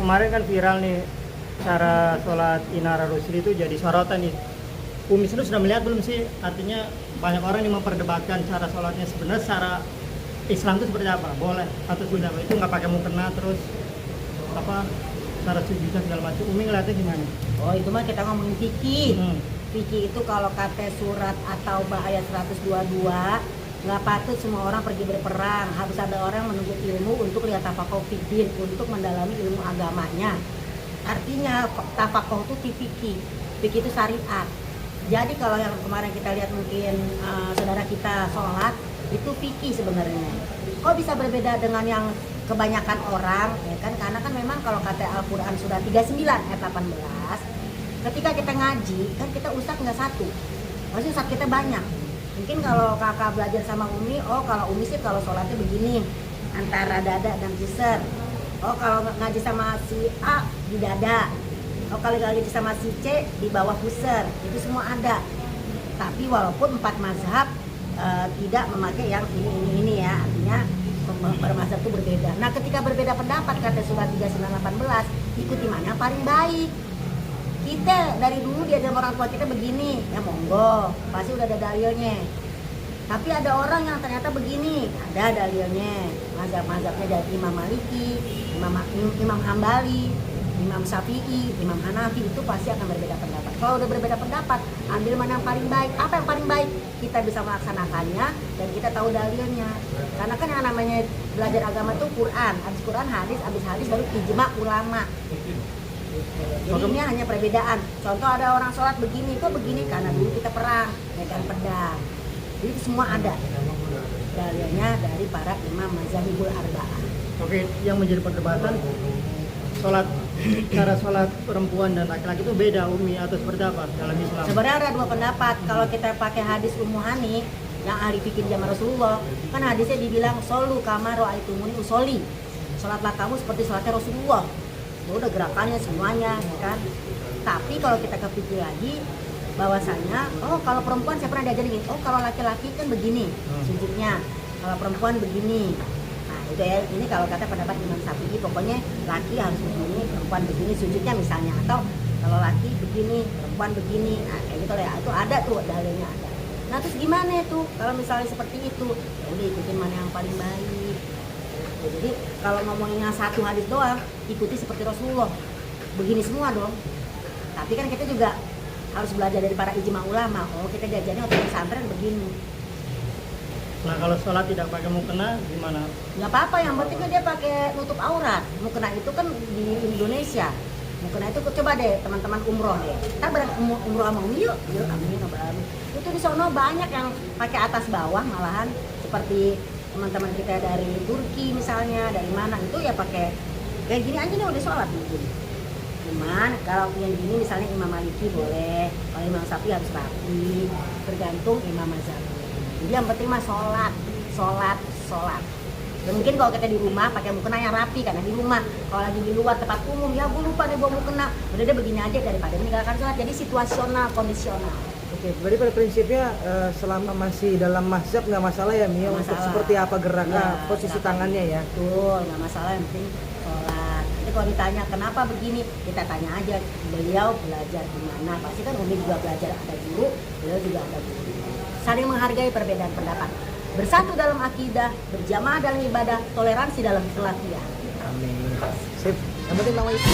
kemarin kan viral nih cara sholat Inara Rusli itu jadi sorotan nih. Umi itu sudah melihat belum sih? Artinya banyak orang yang memperdebatkan cara sholatnya sebenarnya secara Islam itu seperti apa? Boleh atau tidak? Itu nggak pakai mukena terus apa cara sujudnya segala macam. Umi ngeliatnya gimana? Oh itu mah kita ngomongin fikih. Hmm. Fikih itu kalau kata surat At-Taubah ayat 122, nggak patut semua orang pergi berperang. Harus ada orang yang menuntut ilmu untuk lihat tafaqquh fiddin, untuk mendalami ilmu agamanya. Artinya tafaqquh itu di fikih. Fikih itu syariat. Jadi kalau yang kemarin kita lihat mungkin saudara kita sholat itu fikih sebenarnya. Kok bisa berbeda dengan yang kebanyakan orang? Ya kan karena kan memang kalau kata Al-Qur'an surat 39 ayat 18, ketika kita ngaji kan kita ustadz nggak satu, maksudnya ustadz kita banyak. Mungkin kalau kakak belajar sama Umi, oh kalau Umi sih kalau sholatnya begini antara dada dan pusar. Oh kalau ngaji sama si A di dada. Oh kalau ngaji sama si C di bawah pusar. Itu semua ada. Tapi walaupun 4 mazhab tidak memakai yang ini ya, artinya mazhab itu berbeda. Nah ketika berbeda pendapat kata surat 3918, ikuti mana yang paling baik. Kita dari dulu diajar orang tua kita begini, ya monggo, pasti udah ada dalilnya. Tapi ada orang yang ternyata begini, ada dalilnya. Mazhab-mazhabnya dari Imam Maliki, Imam Hambali, Imam Syafi'i, Imam Hanafi, itu pasti akan berbeda pendapat. Kalau udah berbeda pendapat, ambil mana yang paling baik. Apa yang paling baik? Kita bisa melaksanakannya dan kita tahu dalilnya. Karena kan yang namanya belajar agama itu Quran, habis Quran hadis, habis hadis baru ijma ulama. Jadi ini hanya perbedaan. Contoh ada orang sholat begini, kok begini karena dulu kita perang, megang pedang. Jadi itu semua ada dalilnya dari para imam mazhabul arba'ah. Oke, yang menjadi perdebatan cara sholat perempuan dan laki-laki itu beda Umi atau seperti apa dalam Islam? Sebenarnya ada dua pendapat. Kalau kita pakai hadis Ummu Hani yang ahli fikih zaman Rasulullah, kan hadisnya dibilang solu kama ra'aitumuni usolli. Sholatlah kamu seperti sholatnya Rasulullah. Udah gerakannya semuanya kan. Tapi kalau kita kepikir lagi bahwasanya oh kalau perempuan saya pernah diajarin oh kalau laki-laki kan begini sujudnya, kalau perempuan begini. Nah itu ya, ini kalau kata pendapat Imam Syafi'i pokoknya laki harus begini, perempuan begini sujudnya misalnya, atau kalau laki begini, perempuan begini. Nah kayak gitu ya, itu ada tuh dalilnya ada. Nah terus gimana tuh kalau misalnya seperti itu? Ya udah ikutin mana yang paling baik. Jadi kalau ngomongin yang satu hadis doang, ikuti seperti Rasulullah. Begini semua dong. Tapi kan kita juga harus belajar dari para ijma ulama. Oh kita jajannya waktu pesantren begini. Nah kalau sholat tidak pakai mukena gimana? Nggak apa-apa, yang penting dia pakai nutup aurat. Mukena itu kan di Indonesia. Mukena itu coba deh teman-teman umroh deh. Kita umroh sama Umi yuk. Yuk amin. Itu di sono banyak yang pakai atas bawah malahan seperti teman-teman kita dari Turki misalnya, dari mana itu ya pakai kayak gini aja nih udah sholat begini. Cuman kalau yang gini misalnya Imam Maliki boleh, kalau Imam Syafi'i harus rapi, tergantung imam mazhab. Jadi yang penting mah sholat. Dan mungkin kalau kita di rumah pakai mukena yang rapi karena di rumah. Kalau lagi di luar tempat umum ya gue lupa deh bawa mukena. Udah deh begini aja daripada meninggalkan sholat. Jadi situasional, kondisional. Oke, berarti pada prinsipnya selama masih dalam mazhab nggak masalah ya Mia untuk seperti apa gerakan Ya, posisi tangannya ya. Betul, nggak masalah, yang penting sholat. Jadi kalau ditanya kenapa begini, kita tanya aja beliau belajar di mana. Pasti kan Umi juga belajar ada guru, beliau juga ada guru. Saling menghargai perbedaan pendapat. Bersatu dalam akidah, berjamaah dalam ibadah, toleransi dalam pelatihan. Amin. Sip. Yang penting nama itu.